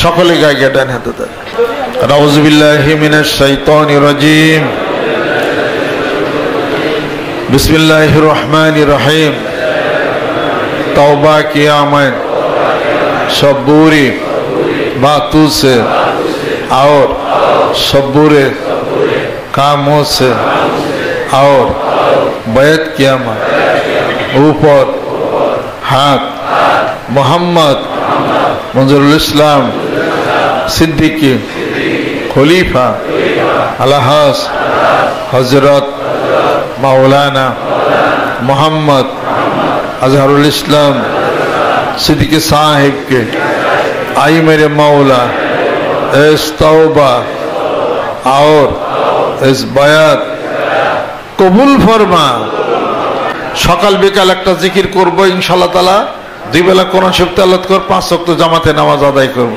সকলে গায়ে গায়ে ডান হাতে দেয়। আউযু বিল্লাহি মিনাশ শাইতানির রাজিম। बिस्मिल्लाहिर रहमानिर रहीम। तौबा किया मैं सब बुरी बातों से और सब बुरे कामों से और बैत किया मैं ऊपर हाथ मोहम्मद मंजरुल इस्लाम सिद्दीकी खलीफा अलहास हजरत मौलाना मोहम्मद अजहरुल इस्लाम सिद्दीकी साहिब के आई मेरे मौला इस तौबा और इस बयात कबूल फरमा। सकाल बिकाल एक जिकिर करब इंशाल्लाह ताला, 2 बेला कुरान शरीफ तेलावत कर, 5 वक्त জামাতে নামাজ আদায় করব।